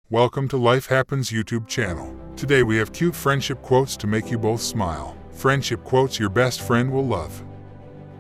Welcome to Life Happens YouTube channel. Today we have cute friendship quotes to make you both smile. Friendship quotes your best friend will love.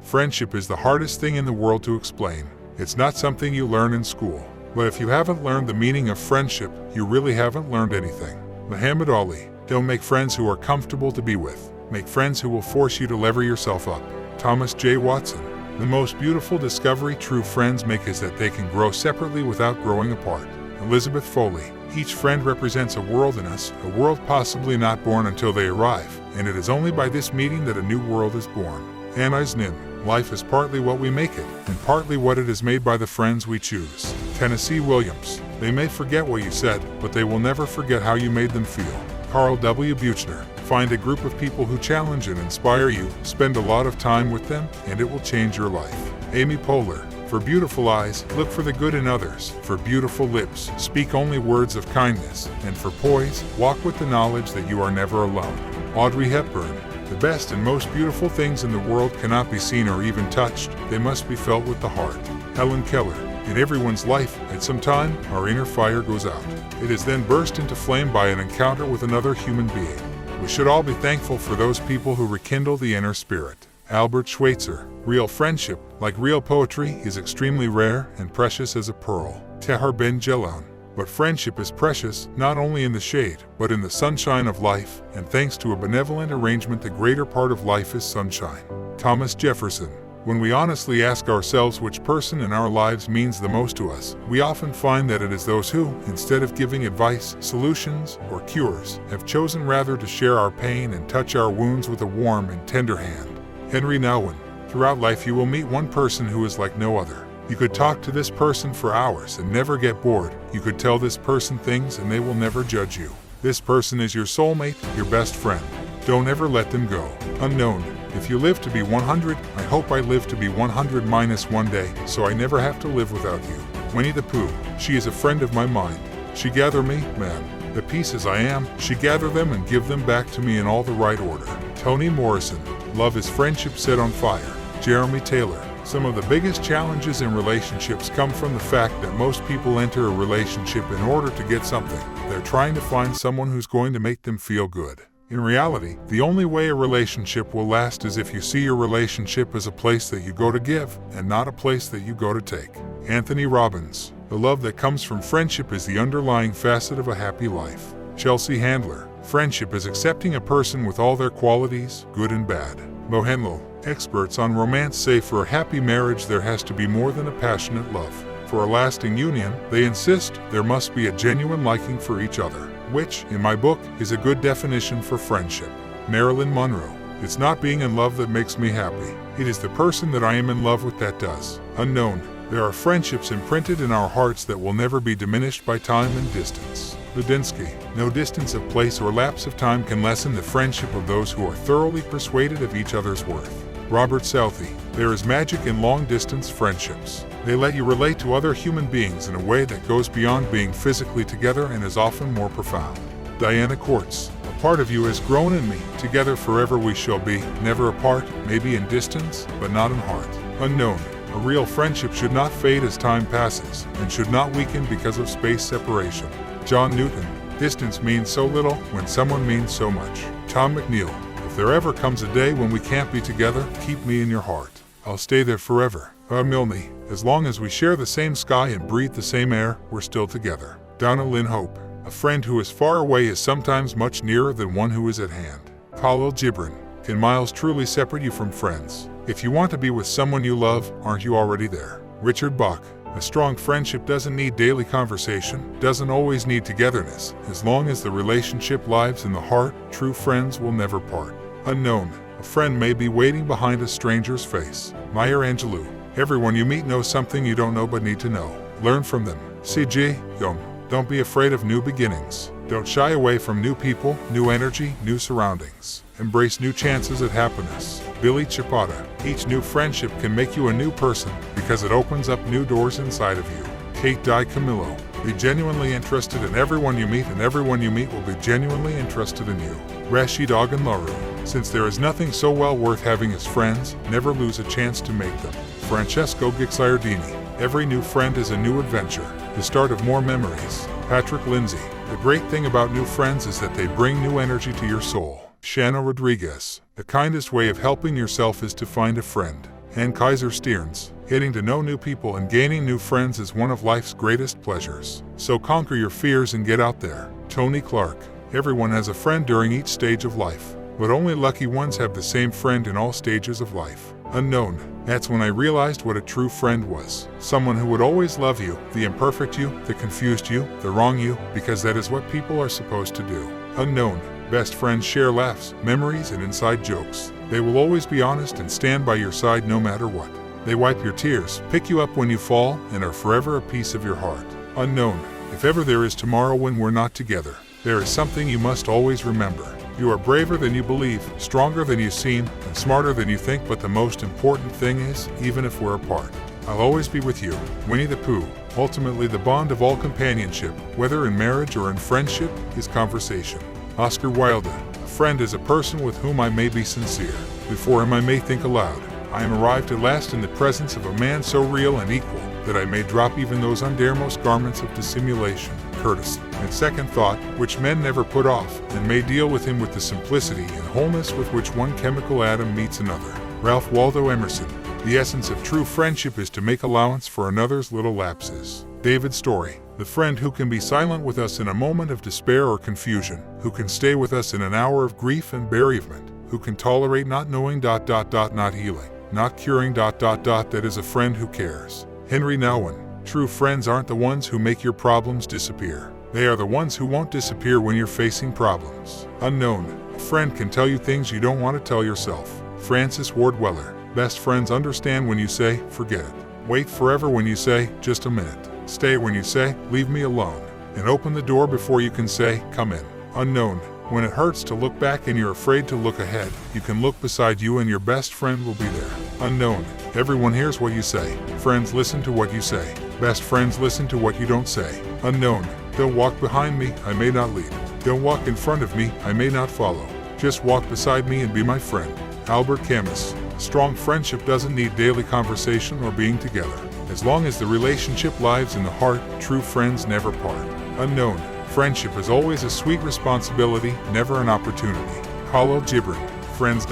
Friendship is the hardest thing in the world to explain. It's not something you learn in school. But if you haven't learned the meaning of friendship, you really haven't learned anything. Muhammad Ali. Don't make friends who are comfortable to be with. Make friends who will force you to lever yourself up. Thomas J. Watson. The most beautiful discovery true friends make is that they can grow separately without growing apart. Elizabeth Foley. Each friend represents a world in us, a world possibly not born until they arrive, and it is only by this meeting that a new world is born. Anais Nin. Life is partly what we make it, and partly what it is made by the friends we choose. Tennessee Williams. They may forget what you said, but they will never forget how you made them feel. Carl W. Buchner. Find a group of people who challenge and inspire you, spend a lot of time with them, and it will change your life. Amy Poehler. For beautiful eyes, look for the good in others. For beautiful lips, speak only words of kindness. And for poise, walk with the knowledge that you are never alone. Audrey Hepburn. The best and most beautiful things in the world cannot be seen or even touched. They must be felt with the heart. Helen Keller. In everyone's life, at some time, our inner fire goes out. It is then burst into flame by an encounter with another human being. We should all be thankful for those people who rekindle the inner spirit. Albert Schweitzer. Real friendship, like real poetry, is extremely rare and precious as a pearl. Tahar Ben Jelloun. But friendship is precious, not only in the shade, but in the sunshine of life, and thanks to a benevolent arrangement the greater part of life is sunshine. Thomas Jefferson. When we honestly ask ourselves which person in our lives means the most to us, we often find that it is those who, instead of giving advice, solutions, or cures, have chosen rather to share our pain and touch our wounds with a warm and tender hand. Henry Nouwen. Throughout life you will meet one person who is like no other. You could talk to this person for hours and never get bored. You could tell this person things and they will never judge you. This person is your soulmate, your best friend. Don't ever let them go. Unknown. If you live to be 100, I hope I live to be 100 minus one day, so I never have to live without you. Winnie the Pooh. She is a friend of my mind. She gather me, man. The pieces I am, she gather them and give them back to me in all the right order. Toni Morrison. Love is friendship set on fire. Jeremy Taylor. Some of the biggest challenges in relationships come from the fact that most people enter a relationship in order to get something. They're trying to find someone who's going to make them feel good. In reality, the only way a relationship will last is if you see your relationship as a place that you go to give, and not a place that you go to take. Anthony Robbins. The love that comes from friendship is the underlying facet of a happy life. Chelsea Handler. Friendship is accepting a person with all their qualities, good and bad. Mo Henlo. Experts on romance say for a happy marriage there has to be more than a passionate love. For a lasting union, they insist, there must be a genuine liking for each other, which, in my book, is a good definition for friendship. Marilyn Monroe. It's not being in love that makes me happy. It is the person that I am in love with that does. Unknown. There are friendships imprinted in our hearts that will never be diminished by time and distance. Ludinsky. No distance of place or lapse of time can lessen the friendship of those who are thoroughly persuaded of each other's worth. Robert Southey. There is magic in long-distance friendships. They let you relate to other human beings in a way that goes beyond being physically together and is often more profound. Diana Courts. A part of you has grown in me. Together forever we shall be, never apart, maybe in distance, but not in heart. Unknown. A real friendship should not fade as time passes, and should not weaken because of space separation. John Newton. Distance means so little when someone means so much. Tom McNeil. If there ever comes a day when we can't be together, keep me in your heart. I'll stay there forever. Milne. As long as we share the same sky and breathe the same air, we're still together. Donna Lynn Hope. A friend who is far away is sometimes much nearer than one who is at hand. Khalil Gibran. Can miles truly separate you from friends? If you want to be with someone you love, aren't you already there? Richard Bach. A strong friendship doesn't need daily conversation, doesn't always need togetherness. As long as the relationship lives in the heart, true friends will never part. Unknown. A friend may be waiting behind a stranger's face. Maya Angelou. Everyone you meet knows something you don't know but need to know. Learn from them. C.J. Jung. Don't be afraid of new beginnings. Don't shy away from new people, new energy, new surroundings. Embrace new chances at happiness. Billy Chapata. Each new friendship can make you a new person because it opens up new doors inside of you. Kate DiCamillo. Be genuinely interested in everyone you meet, and everyone you meet will be genuinely interested in you. Rashid Aganlaru. Since there is nothing so well worth having as friends, never lose a chance to make them. Francesco Guicciardini. Every new friend is a new adventure, the start of more memories. Patrick Lindsay. The great thing about new friends is that they bring new energy to your soul. Shanna Rodriguez. The kindest way of helping yourself is to find a friend. Ann Kaiser Stearns. Getting to know new people and gaining new friends is one of life's greatest pleasures. So conquer your fears and get out there. Tony Clark. Everyone has a friend during each stage of life, but only lucky ones have the same friend in all stages of life. Unknown. That's when I realized what a true friend was. Someone who would always love you, the imperfect you, the confused you, the wrong you, because that is what people are supposed to do. Unknown. Best friends share laughs, memories, and inside jokes. They will always be honest and stand by your side no matter what. They wipe your tears, pick you up when you fall, and are forever a piece of your heart. Unknown. If ever there is tomorrow when we're not together, there is something you must always remember. You are braver than you believe, stronger than you seem, and smarter than you think, but the most important thing is, even if we're apart, I'll always be with you. Winnie the Pooh. Ultimately, the bond of all companionship, whether in marriage or in friendship, is conversation. Oscar Wilde. A friend is a person with whom I may be sincere. Before him I may think aloud. I am arrived at last in the presence of a man so real and equal, that I may drop even those undermost garments of dissimulation, courtesy, and second thought, which men never put off, and may deal with him with the simplicity and wholeness with which one chemical atom meets another. Ralph Waldo Emerson. The essence of true friendship is to make allowance for another's little lapses. David Story. The friend who can be silent with us in a moment of despair or confusion, who can stay with us in an hour of grief and bereavement, who can tolerate not knowing ... not healing, not curing ... that is a friend who cares. Henry Nouwen. True friends aren't the ones who make your problems disappear. They are the ones who won't disappear when you're facing problems. Unknown. A friend can tell you things you don't want to tell yourself. Francis Ward Weller. Best friends understand when you say, forget it. Wait forever when you say, just a minute. Stay when you say, leave me alone. And open the door before you can say, come in. Unknown. When it hurts to look back and you're afraid to look ahead, you can look beside you and your best friend will be there. Unknown. Everyone hears what you say. Friends listen to what you say. Best friends listen to what you don't say. Unknown. Don't walk behind me, I may not lead. Don't walk in front of me, I may not follow. Just walk beside me and be my friend. Albert Camus. Strong friendship doesn't need daily conversation or being together. As long as the relationship lives in the heart, true friends never part. Unknown. Friendship is always a sweet responsibility, never an opportunity. Khalil Gibran. Friends ...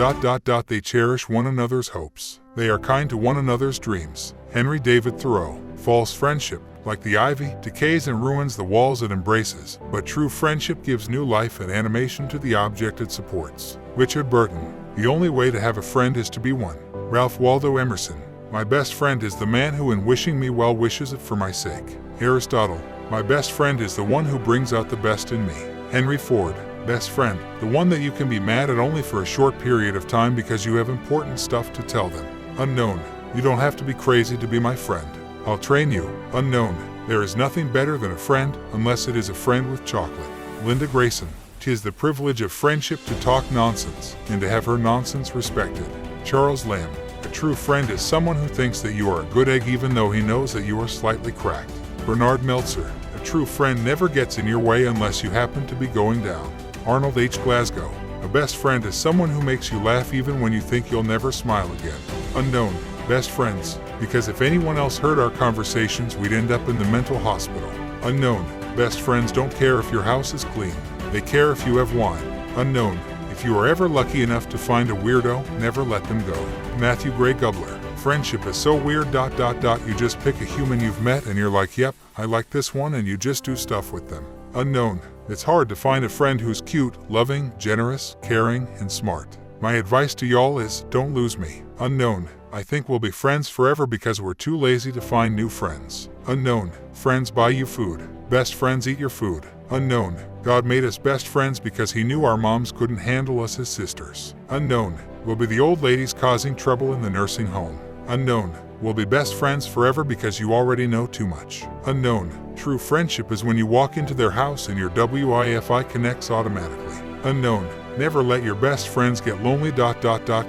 they cherish one another's hopes. They are kind to one another's dreams. Henry David Thoreau. False friendship, like the ivy, decays and ruins the walls it embraces, but true friendship gives new life and animation to the object it supports. Richard Burton. The only way to have a friend is to be one. Ralph Waldo Emerson. My best friend is the man who in wishing me well wishes it for my sake. Aristotle. My best friend is the one who brings out the best in me. Henry Ford. Best friend, the one that you can be mad at only for a short period of time because you have important stuff to tell them. Unknown. You don't have to be crazy to be my friend. I'll train you. Unknown. There is nothing better than a friend, unless it is a friend with chocolate. Linda Grayson. 'Tis the privilege of friendship to talk nonsense, and to have her nonsense respected. Charles Lamb. A true friend is someone who thinks that you are a good egg even though he knows that you are slightly cracked. Bernard Meltzer. A true friend never gets in your way unless you happen to be going down. Arnold H. Glasgow. A best friend is someone who makes you laugh even when you think you'll never smile again. Unknown. Best friends. Because if anyone else heard our conversations, we'd end up in the mental hospital. Unknown. Best friends don't care if your house is clean. They care if you have wine. Unknown. If you are ever lucky enough to find a weirdo, never let them go. Matthew Gray Gubler. Friendship is so weird ... you just pick a human you've met and you're like, yep, I like this one, and you just do stuff with them. Unknown. It's hard to find a friend who's cute, loving, generous, caring, and smart. My advice to y'all is, don't lose me. Unknown. I think we'll be friends forever because we're too lazy to find new friends. Unknown. Friends buy you food. Best friends eat your food. Unknown. God made us best friends because he knew our moms couldn't handle us as sisters. Unknown. We'll be the old ladies causing trouble in the nursing home. Unknown. We'll be best friends forever because you already know too much. Unknown. True friendship is when you walk into their house and your Wi-Fi connects automatically. Unknown. Never let your best friends get lonely ...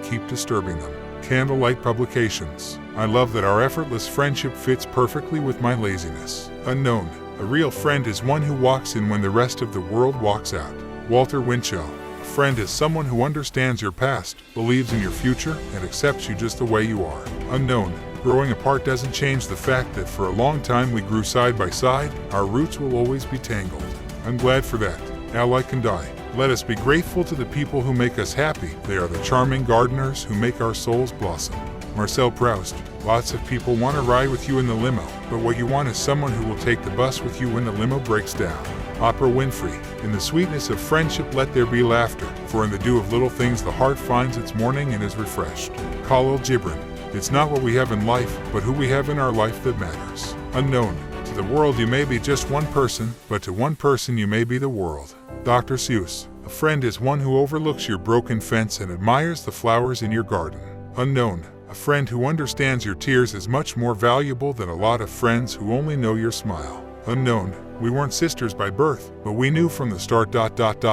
keep disturbing them. Candlelight Publications. I love that our effortless friendship fits perfectly with my laziness. Unknown. A real friend is one who walks in when the rest of the world walks out. Walter Winchell. A friend is someone who understands your past, believes in your future, and accepts you just the way you are. Unknown. growing apart doesn't change the fact that for a long time we grew side by side, our roots will always be tangled. I'm glad for that. Now like and die. Let us be grateful to the people who make us happy. They are the charming gardeners who make our souls blossom. Marcel Proust. Lots of people want to ride with you in the limo, but what you want is someone who will take the bus with you when the limo breaks down. Oprah Winfrey. In the sweetness of friendship let there be laughter, for in the dew of little things the heart finds its morning and is refreshed. Khalil Gibran. It's not what we have in life, but who we have in our life that matters. Unknown. To the world you may be just one person, but to one person you may be the world. Dr. Seuss. A friend is one who overlooks your broken fence and admires the flowers in your garden. Unknown. A friend who understands your tears is much more valuable than a lot of friends who only know your smile. Unknown. We weren't sisters by birth, but we knew from the start.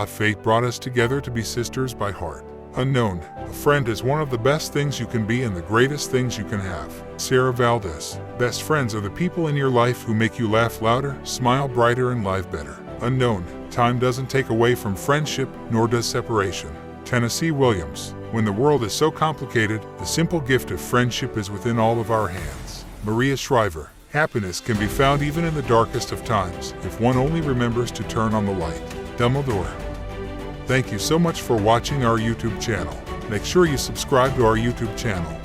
Fate brought us together to be sisters by heart. Unknown. A friend is one of the best things you can be and the greatest things you can have. Sarah Valdez. Best friends are the people in your life who make you laugh louder, smile brighter, and live better. Unknown. Time doesn't take away from friendship, nor does separation. Tennessee Williams. When the world is so complicated, the simple gift of friendship is within all of our hands. Maria Shriver. Happiness can be found even in the darkest of times, if one only remembers to turn on the light. Dumbledore. Thank you so much for watching our YouTube channel. Make sure you subscribe to our YouTube channel.